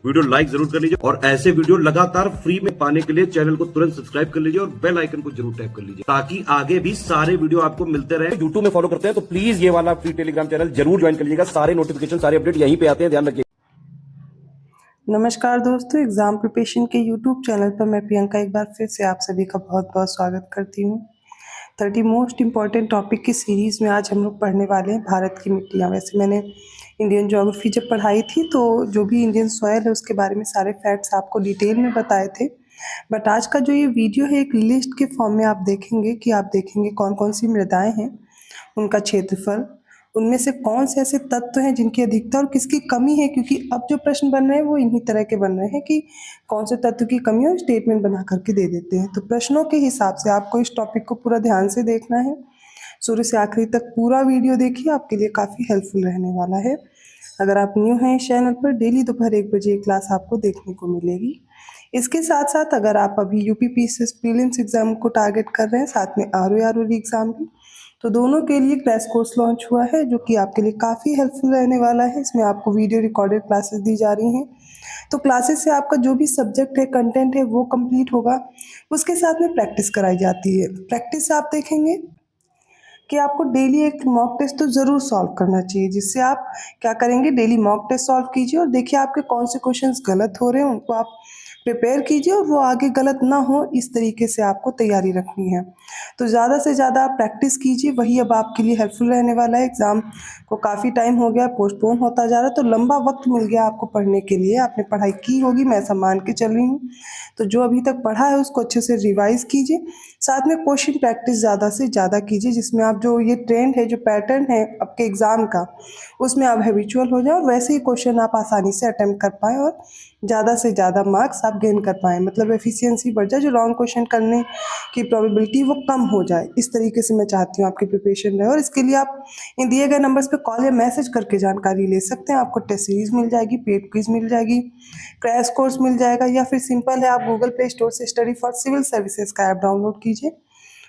Video like जरूर कर लीजिए और ऐसे वीडियो लगातार फ्री में पाने के लिए चैनल को तुरंत सब्सक्राइब कर लीजिए और बेल आइकन को जरूर टैप कर लीजिए ताकि आगे भी सारे वीडियो आपको मिलते रहे। यूट्यूब में फॉलो करते हैं तो प्लीज ये वाला फ्री टेलीग्राम चैनल जरूर ज्वाइन कर लीजिएगा। सारे नोटिफिकेशन सारे अपडेट यहीं पे आते हैं, ध्यान रखिए। नमस्कार दोस्तों, एग्जाम प्रिपरेशन के यूट्यूब चैनल पर मैं प्रियंका एक बार फिर से आप सभी का बहुत बहुत स्वागत करती हूँ। 30 मोस्ट इम्पॉर्टेंट टॉपिक की सीरीज़ में आज हम लोग पढ़ने वाले हैं भारत की मिट्टियाँ। वैसे मैंने इंडियन ज्योग्राफी जब पढ़ाई थी तो जो भी इंडियन सॉयल है उसके बारे में सारे फैक्ट्स आपको डिटेल में बताए थे, बट आज का जो ये वीडियो है एक लिस्ट के फॉर्म में आप देखेंगे कौन कौन सी मृदाएँ हैं, उनका क्षेत्रफल, उनमें से कौन से ऐसे तत्व हैं जिनकी अधिकता और किसकी कमी है, क्योंकि अब जो प्रश्न बन रहे हैं वो इन्हीं तरह के बन रहे हैं कि कौन से तत्व की कमी है, स्टेटमेंट बना करके दे देते हैं। तो प्रश्नों के हिसाब से आपको इस टॉपिक को पूरा ध्यान से देखना है, शुरू से आखिरी तक पूरा वीडियो देखिए, आपके लिए काफ़ी हेल्पफुल रहने वाला है। अगर आप न्यू हैं इस चैनल पर, डेली दोपहर 1 बजे क्लास आपको देखने को मिलेगी। इसके साथ साथ अगर आप अभी यूपीपीसीएस प्रीलिम्स एग्जाम को टारगेट कर रहे हैं, साथ में आरओआरओ एग्जाम भी, तो दोनों के लिए क्रैश कोर्स लॉन्च हुआ है जो कि आपके लिए काफ़ी हेल्पफुल रहने वाला है। इसमें आपको वीडियो रिकॉर्डेड क्लासेस दी जा रही हैं, तो क्लासेस से आपका जो भी सब्जेक्ट है, कंटेंट है, वो कंप्लीट होगा। उसके साथ में प्रैक्टिस कराई जाती है। प्रैक्टिस आप देखेंगे कि आपको डेली एक मॉक टेस्ट तो ज़रूर सॉल्व करना चाहिए, जिससे आप क्या करेंगे, डेली मॉक टेस्ट सॉल्व कीजिए और देखिए आपके कौन से क्वेश्चंस गलत हो रहे हैं, उनको आप प्रिपेयर कीजिए और वो आगे गलत ना हो, इस तरीके से आपको तैयारी रखनी है। तो ज़्यादा से ज़्यादा आप प्रैक्टिस कीजिए, वही अब आपके लिए हेल्पफुल रहने वाला है। एग्ज़ाम को काफ़ी टाइम हो गया, पोस्टपोन होता जा रहा है, तो लंबा वक्त मिल गया आपको पढ़ने के लिए। आपने पढ़ाई की होगी, मैं ऐसा मान के चल रही हूँ, तो जो अभी तक पढ़ा है उसको अच्छे से रिवाइज कीजिए, साथ में क्वेश्चन प्रैक्टिस ज़्यादा से ज़्यादा कीजिए, जिसमें आप जो ये ट्रेंड है, जो पैटर्न है आपके एग्ज़ाम का, उसमें आप हैबिचुअल हो जाए और वैसे ही क्वेश्चन आप आसानी से अटेम्प्ट कर पाएँ और ज़्यादा से ज़्यादा मार्क्स आप गेन कर पाएँ, मतलब एफिशिएंसी बढ़ जाए, जो रॉन्ग क्वेश्चन करने की प्रोबेबिलिटी वो कम हो जाए। इस तरीके से मैं चाहती हूँ आपकी प्रिपरेशन रहे, और इसके लिए आप इन दिए गए नंबर्स पे कॉल या मैसेज करके जानकारी ले सकते हैं। आपको टेस्ट सीरीज मिल जाएगी, पेड क्विज मिल जाएगी, क्रैश कोर्स मिल जाएगा, या फिर सिंपल है, आप गूगल प्ले स्टोर से स्टडी फॉर सिविल सर्विसेज का ऐप डाउनलोड कीजिए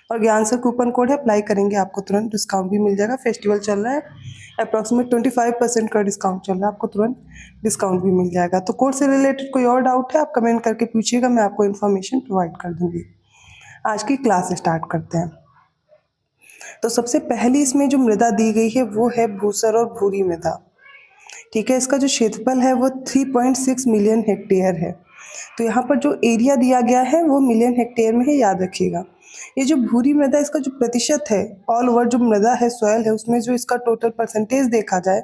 और ज्ञान सर कूपन कोड है, अप्लाई करेंगे, आपको तुरंत डिस्काउंट भी मिल जाएगा। फेस्टिवल चल रहा है, अप्रॉक्सीमेट 25% का डिस्काउंट चल रहा है, आपको तुरंत डिस्काउंट भी मिल जाएगा। तो कोर्स से रिलेटेड कोई और डाउट है, आप कमेंट करके पूछिएगा, मैं आपको इन्फॉर्मेशन प्रोवाइड कर दूँगी। आज की क्लास स्टार्ट करते हैं। तो सबसे पहली इसमें जो मृदा दी गई है वो है भूसर और भूरी मृदा। ठीक है, इसका जो क्षेत्रफल है वो 3.6 मिलियन हेक्टेयर है। तो यहाँ पर जो एरिया दिया गया है वो मिलियन हेक्टेयर में है, याद रखिएगा। ये जो भूरी मृदा, इसका जो प्रतिशत है, ऑल ओवर जो मृदा है, सॉयल है, उसमें जो इसका टोटल परसेंटेज देखा जाए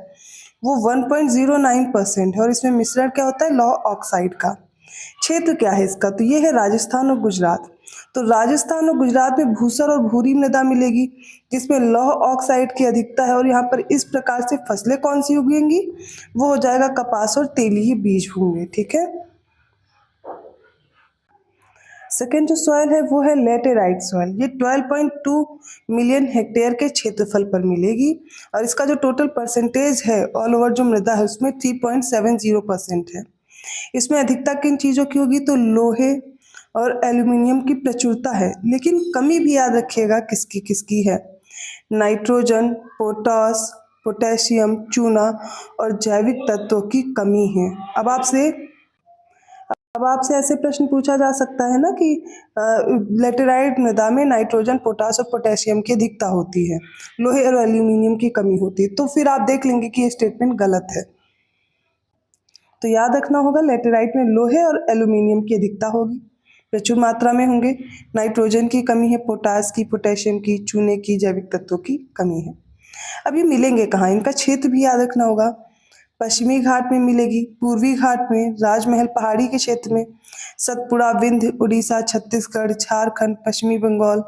वो 1.09% है, और इसमें मिश्रण क्या होता है, लौह ऑक्साइड का। क्षेत्र क्या है इसका, तो ये है राजस्थान और गुजरात। तो राजस्थान और गुजरात में भूसर और भूरी मृदा मिलेगी, जिसमें लौह ऑक्साइड की अधिकता है, और यहाँ पर इस प्रकार से फसलें कौन सी उगेंगी, वो हो जाएगा कपास और तेलीय बीज होंगे। ठीक है, सेकेंड जो सॉयल है वो है लेटेराइट सॉयल। ये 12.2 मिलियन हेक्टेयर के क्षेत्रफल पर मिलेगी, और इसका जो टोटल परसेंटेज है ऑल ओवर जो मृदा है उसमें 3.70% है। इसमें अधिकता किन चीज़ों की होगी, तो लोहे और एल्यूमिनियम की प्रचुरता है, लेकिन कमी भी याद रखिएगा किसकी किसकी है, नाइट्रोजन, पोटास, पोटेशियम, चूना और जैविक तत्वों की कमी है। अब आपसे ऐसे प्रश्न पूछा जा सकता है ना कि लेटेराइट मृदा में नाइट्रोजन, पोटास और पोटेशियम की अधिकता होती है, लोहे और एल्यूमिनियम की कमी होती है, तो फिर आप देख लेंगे कि ये स्टेटमेंट गलत है। तो याद रखना होगा, लेटेराइट में लोहे और एल्यूमिनियम की अधिकता होगी, प्रचुर मात्रा में होंगे, नाइट्रोजन की कमी है, पोटास की, पोटेशियम की, चूने की, जैविक तत्वों की कमी है। अब ये मिलेंगे कहाँ, इनका क्षेत्र भी याद रखना होगा। पश्चिमी घाट में मिलेगी, पूर्वी घाट में, राजमहल पहाड़ी के क्षेत्र में, सतपुड़ा, विंध्य, उड़ीसा, छत्तीसगढ़, झारखंड, पश्चिमी बंगाल,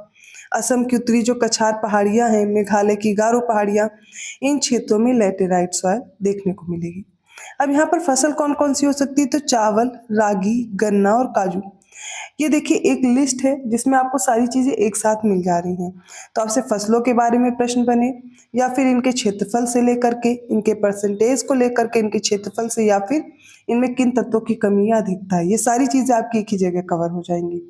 असम की उत्तरी जो कछार पहाड़ियाँ हैं, मेघालय की गारो पहाड़ियाँ, इन क्षेत्रों में लेटेराइट सॉइल देखने को मिलेगी। अब यहाँ पर फसल कौन कौन सी हो सकती है, तो चावल, रागी, गन्ना और काजू। ये देखिए एक लिस्ट है जिसमें आपको सारी चीज़ें एक साथ मिल जा रही हैं। तो आपसे फसलों के बारे में प्रश्न बने, या फिर इनके क्षेत्रफल से लेकर के, इनके परसेंटेज को लेकर के, इनके क्षेत्रफल से, या फिर इनमें किन तत्वों की कमी या अधिकता है, ये सारी चीज़ें आपकी एक ही जगह कवर हो जाएंगी।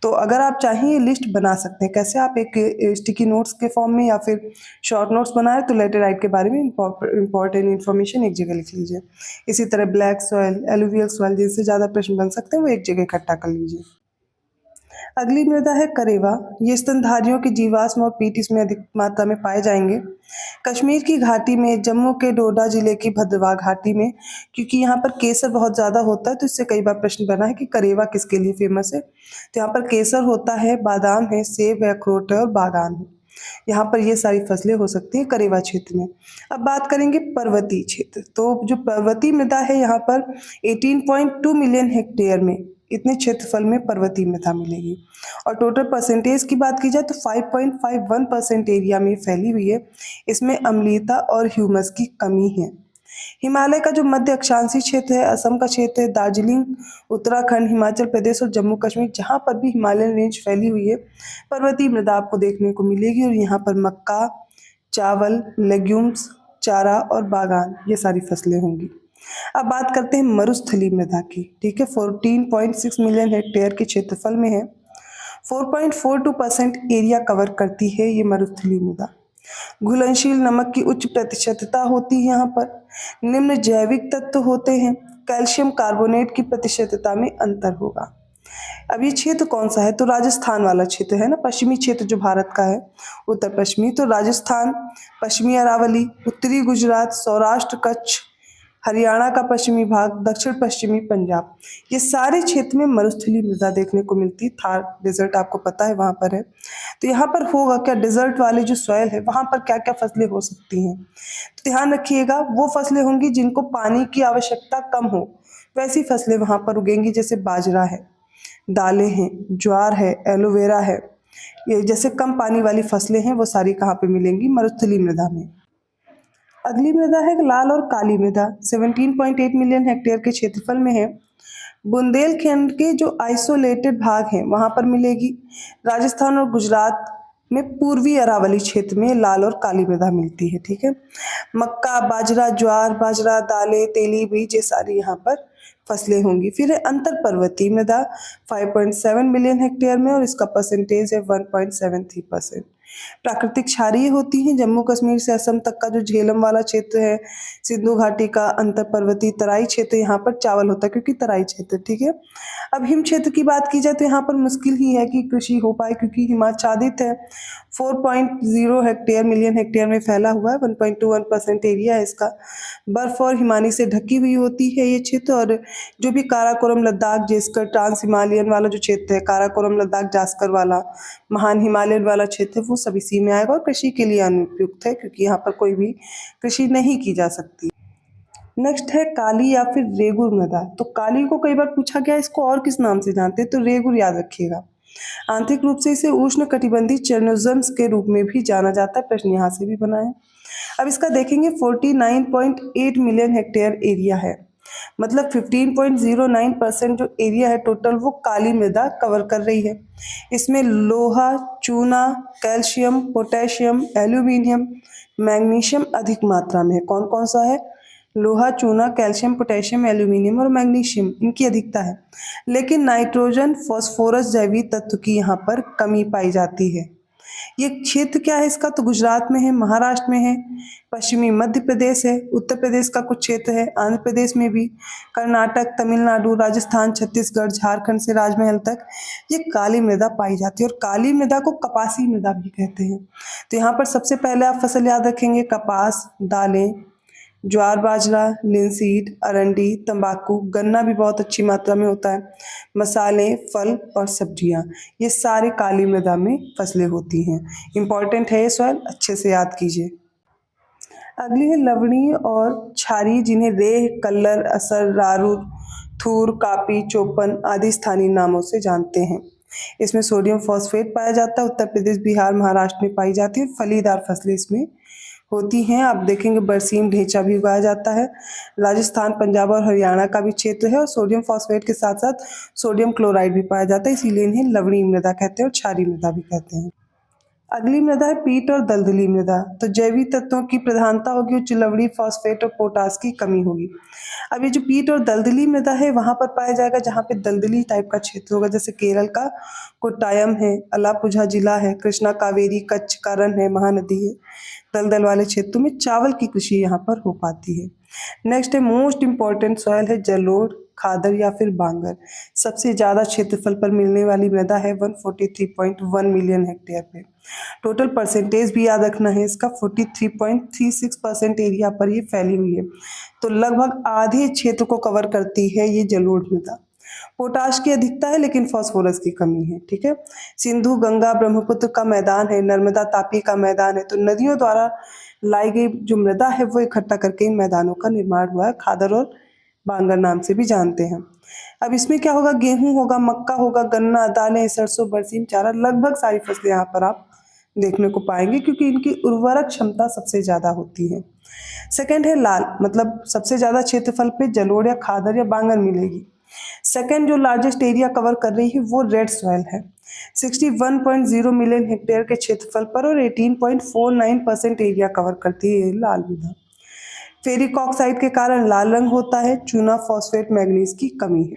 तो अगर आप चाहें ये लिस्ट बना सकते हैं। कैसे? आप एक स्टिकी नोट्स के फॉर्म में या फिर शॉर्ट नोट्स बनाए तो लेटेराइट के बारे में इंपॉर्टेंट इन्फॉर्मेशन एक जगह लिख लीजिए। इसी तरह ब्लैक सॉइल, एलुवियल सॉइल, जिनसे ज़्यादा प्रश्न बन सकते हैं वो एक जगह इकट्ठा कर लीजिए। अगली मृदा है करेवा। ये स्तनधारियों के जीवाश्म और पीट इसमें अधिक मात्रा में पाए जाएंगे। कश्मीर की घाटी में, जम्मू के डोडा जिले की भद्रवाह घाटी में, क्योंकि यहाँ पर केसर बहुत ज़्यादा होता है तो इससे कई बार प्रश्न बना है कि करेवा किसके लिए फेमस है। तो यहाँ पर केसर होता है, बादाम है, सेब है, अखरोट है और बागान है। यहाँ पर ये सारी फसलें हो सकती है करेवा क्षेत्र में। अब बात करेंगे पर्वतीय क्षेत्र। तो जो पर्वतीय मृदा है यहाँ पर 18.2 मिलियन हेक्टेयर में, इतने क्षेत्रफल में पर्वतीय मृदा मिलेगी। और टोटल परसेंटेज की बात की जाए तो 5.51% एरिया में फैली हुई है। इसमें अम्लीयता और ह्यूमस की कमी है। हिमालय का जो मध्य अक्षांशीय क्षेत्र है, असम का क्षेत्र है, दार्जिलिंग, उत्तराखंड, हिमाचल प्रदेश और जम्मू कश्मीर, जहाँ पर भी हिमालयन रेंज फैली हुई है, पर्वतीय मृदा आपको देखने को मिलेगी। और यहाँ पर मक्का, चावल, लेग्यूम्स, चारा और बागान, ये सारी फसलें होंगी। अब बात करते हैं मरुस्थलीय मृदा की। ठीक है, 14.6 मिलियन हेक्टेयर के क्षेत्रफल में है। 4.42% एरिया कवर करती है ये मरुस्थलीय मृदा। घुलनशील नमक की उच्च प्रतिशतता होती है यहाँ पर। निम्न जैविक तत्व होते हैं। कैल्शियम कार्बोनेट की प्रतिशतता में अंतर होगा। अब ये क्षेत्र कौन सा है? तो राजस्थान वाला क्षेत्र है ना, पश्चिमी क्षेत्र जो भारत का है, उत्तर पश्चिमी। तो राजस्थान, पश्चिमी अरावली, उत्तरी गुजरात, सौराष्ट्र, कच्छ, हरियाणा का पश्चिमी भाग, दक्षिण पश्चिमी पंजाब, ये सारे क्षेत्र में मरुस्थलीय मृदा देखने को मिलती है। थार डेजर्ट आपको पता है वहाँ पर है। तो यहाँ पर होगा क्या, डेजर्ट वाले जो सॉइल है वहाँ पर क्या क्या फसलें हो सकती हैं? तो ध्यान रखिएगा, वो फसलें होंगी जिनको पानी की आवश्यकता कम हो, वैसी फसलें वहाँ पर उगेंगी। जैसे बाजरा है, दालें हैं, ज्वार है, एलोवेरा है, ये जैसे कम पानी वाली फसलें हैं वो सारी कहाँ पे मिलेंगी? मरुस्थलीय मृदा में। अगली मृदा है लाल और काली मृदा। 17.8 मिलियन हेक्टेयर के क्षेत्रफल में है। बुंदेलखंड के जो आइसोलेटेड भाग हैं वहाँ पर मिलेगी। राजस्थान और गुजरात में पूर्वी अरावली क्षेत्र में लाल और काली मृदा मिलती है। ठीक है, मक्का, बाजरा, ज्वार, बाजरा, दालें, तेली बीज, ये सारी यहाँ पर फसलें होंगी। फिर है अंतर पर्वतीय मृदा 5.7 मिलियन हेक्टेयर में और इसका परसेंटेज है 1.73%। प्राकृतिक क्षारीय होती हैं। जम्मू कश्मीर से असम तक का जो झेलम वाला क्षेत्र है, सिंधु घाटी का अंतर पर्वतीय तराई क्षेत्र, यहाँ पर चावल होता है क्योंकि तराई क्षेत्र। ठीक है, अब हिम क्षेत्र की बात की जाए तो यहाँ पर मुश्किल ही है कि कृषि हो पाए क्योंकि हिमाच्छादित है। 4.0 हेक्टेयर मिलियन हेक्टेयर में फैला हुआ है। 1.21% एरिया है इसका। बर्फ और हिमानी से ढकी हुई होती है ये क्षेत्र। और जो भी काराकोरम, लद्दाख, जास्कर, ट्रांस हिमालयन वाला जो क्षेत्र है, काराकोरम, लद्दाख, जास्कर वाला, महान हिमालयन वाला क्षेत्र, वो सब इसी में आएगा और कृषि के लिए अनुपयुक्त है क्योंकि यहाँ पर कोई भी कृषि नहीं की जा सकती। नेक्स्ट है काली या फिर रेगुर मृदा। तो काली को कई बार पूछा गया, इसको और किस नाम से जानते हैं? तो रेगुर याद रखिएगा। आंतरिक रूप से इसे उष्ण कटिबंधीय चरणोजम्स के रूप में भी जाना जाता है। प्रश्न यहाँ से भी बना है। अब इसका देखेंगे, 49.8 मिलियन हेक्टेयर एरिया है। मतलब 15.09% जो एरिया है टोटल, वो काली मृदा कवर कर रही है। इसमें लोहा, चूना, कैल्शियम, पोटेशियम, एल्यूमिनियम, मैग्नीशियम अधिक मात्रा में है। कौन कौन सा है? लोहा, चूना, कैल्शियम, पोटेशियम, एल्यूमिनियम और मैग्नीशियम, इनकी अधिकता है। लेकिन नाइट्रोजन, फॉस्फोरस जैविक तत्व की यहाँ पर कमी पाई जाती है। ये क्षेत्र क्या है इसका? तो गुजरात में है, महाराष्ट्र में है, पश्चिमी मध्य प्रदेश है, उत्तर प्रदेश का कुछ क्षेत्र है, आंध्र प्रदेश में भी, कर्नाटक, तमिलनाडु, राजस्थान, छत्तीसगढ़, झारखंड से राजमहल तक ये काली मृदा पाई जाती है। और काली मृदा को कपासी मृदा भी कहते हैं। तो यहाँ पर सबसे पहले आप फसल याद रखेंगे, कपास, दालें, ज्वार, बाजरा, लिनसीड, अरंडी, तंबाकू, गन्ना भी बहुत अच्छी मात्रा में होता है, मसाले, फल और सब्जियां, ये सारे काली मृदा में फसलें होती हैं। इंपॉर्टेंट है ये सवाल, अच्छे से याद कीजिए। अगली है लवणीय और क्षारीय, जिन्हें रेह, कल्लर, असर, रारूर, थूर, कापी, चौपन आदि स्थानीय नामों से जानते हैं। इसमें सोडियम फॉस्फेट पाया जाता है। उत्तर प्रदेश, बिहार, महाराष्ट्र में पाई जाती है। फलीदार फसलें इसमें होती हैं। आप देखेंगे बरसीम, ढेंचा भी उगाया जाता है। राजस्थान, पंजाब और हरियाणा का भी क्षेत्र है। और सोडियम फॉस्फेट के साथ साथ सोडियम क्लोराइड भी पाया जाता है, इसीलिए इन्हें लवणीय मृदा कहते हैं और क्षारीय मृदा भी कहते हैं। अगली मृदा है पीट और दलदली मृदा। तो जैविक तत्वों की प्रधानता होगी उच्च लवणी, फॉस्फेट और पोटास की कमी होगी। अब ये जो पीट और दलदली मृदा है वहां पर पाया जाएगा जहाँ पे दलदली टाइप का क्षेत्र होगा, जैसे केरल का कोट्टायम है, अलापुझा जिला है, कृष्णा कावेरी कच्छ कारण है, महानदी है। दलदल वाले क्षेत्रों में चावल की कृषि यहाँ पर हो पाती है। नेक्स्ट है मोस्ट इंपॉर्टेंट सॉइल है जलोढ़, खादर या फिर बांगर। सबसे ज्यादा क्षेत्रफल पर मिलने वाली मृदा है 143.1 मिलियन हेक्टेयर पे। टोटल परसेंटेज भी याद रखना है इसका, 43.36% एरिया पर ये फैली हुई है। तो लगभग आधे क्षेत्र को कवर करती है ये जलोढ़ मृदा। पोटाश की अधिकता है लेकिन फास्फोरस की कमी है। ठीक है, सिंधु गंगा ब्रह्मपुत्र का मैदान है, नर्मदा तापी का मैदान है। तो नदियों द्वारा लाई गई जो मृदा है वो इकट्ठा करके इन मैदानों का निर्माण हुआ है, खादर और बांगर नाम से भी जानते हैं। अब इसमें क्या होगा, गेहूं होगा, मक्का होगा, गन्ना, दालें, सरसों, बरसीम, चारा, लगभग सारी फसलें यहाँ पर आप देखने को पाएंगे क्योंकि इनकी उर्वरक क्षमता सबसे ज्यादा होती है। सेकंड है लाल, मतलब सबसे ज्यादा क्षेत्रफल पे जलोढ़ या खादर या बांगर मिलेगी। सेकंड जो लार्जेस्ट एरिया कवर कर रही है वो रेड सॉइल है, 61.0 मिलियन हेक्टेयर के क्षेत्रफल पर और 18.49% एरिया कवर करती है लाल मृदा। फेरिक ऑक्साइड के कारण लाल रंग होता है, चूना, फॉस्फेट, मैग्नीज की कमी है।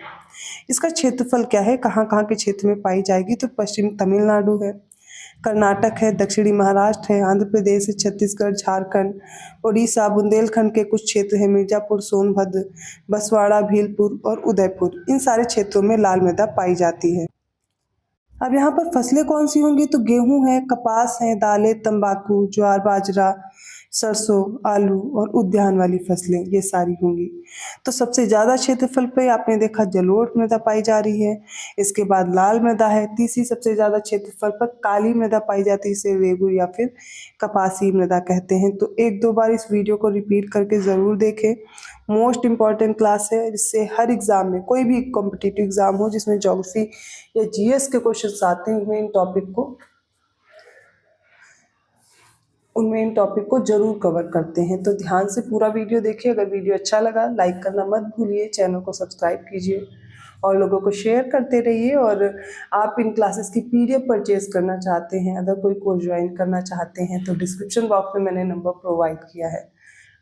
इसका क्षेत्रफल क्या है, कहाँ कहाँ के क्षेत्र में पाई जाएगी, तो पश्चिम तमिलनाडु है, कर्नाटक है, दक्षिणी महाराष्ट्र है, आंध्र प्रदेश है, छत्तीसगढ़, झारखंड, उड़ीसा, बुंदेलखंड के कुछ क्षेत्र है, मिर्जापुर, सोनभद्र, बसवाड़ा, भीलपुर और उदयपुर, इन सारे क्षेत्रों में लाल मृदा पाई जाती है। अब यहाँ पर फसलें कौन सी होंगी, तो गेहूं है, कपास है, दालें, तंबाकू, ज्वार, बाजरा, सरसों, आलू और उद्यान वाली फसलें ये सारी होंगी। तो सबसे ज़्यादा क्षेत्रफल पे आपने देखा जलोढ़ मृदा पाई जा रही है, इसके बाद लाल मृदा है, तीसरी सबसे ज़्यादा क्षेत्रफल पर काली मृदा पाई जाती है, इसे रेगू या फिर कपासी मृदा कहते हैं। तो एक दो बार इस वीडियो को रिपीट करके ज़रूर देखें, मोस्ट इम्पॉर्टेंट क्लास है, जिससे हर एग्ज़ाम में, कोई भी कॉम्पिटिटिव एग्ज़ाम हो जिसमें ज्योग्राफी या जीएस के क्वेश्चन आते हैं, उनमें इन टॉपिक को जरूर कवर करते हैं। तो ध्यान से पूरा वीडियो देखिए। अगर वीडियो अच्छा लगा लाइक करना मत भूलिए, चैनल को सब्सक्राइब कीजिए और लोगों को शेयर करते रहिए। और आप इन क्लासेस की पीडीएफ परचेज करना चाहते हैं, अगर कोई कोर्स ज्वाइन करना चाहते हैं तो डिस्क्रिप्शन बॉक्स में मैंने नंबर प्रोवाइड किया है,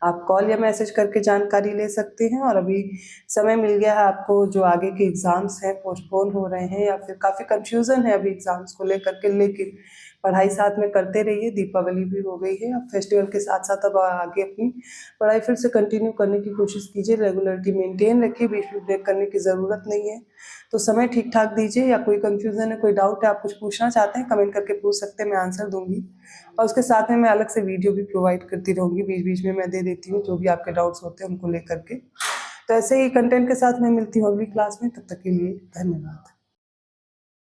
आप कॉल या मैसेज करके जानकारी ले सकते हैं। और अभी समय मिल गया है आपको, जो आगे के एग्ज़ाम्स हैं पोस्टपोन हो रहे हैं या फिर काफ़ी कंफ्यूजन है अभी एग्ज़ाम्स को लेकर के, लेकिन पढ़ाई साथ में करते रहिए। दीपावली भी हो गई है, अब फेस्टिवल के साथ साथ अब आगे अपनी पढ़ाई फिर से कंटिन्यू करने की कोशिश कीजिए, रेगुलरिटी मेंटेन रखिए, बीच में ब्रेक करने की ज़रूरत नहीं है। तो समय ठीक ठाक दीजिए। या कोई कंफ्यूजन है, कोई डाउट है, आप कुछ पूछना चाहते हैं, कमेंट करके पूछ सकते हैं, मैं आंसर दूंगी। और उसके साथ में मैं अलग से वीडियो भी प्रोवाइड करती रहूँगी, बीच बीच में मैं दे देती हूँ जो भी आपके डाउट्स होते हैं उनको लेकर के। तो ऐसे ही कंटेंट के साथ मैं मिलती हूँ अगली क्लास में, तब तक के लिए धन्यवाद।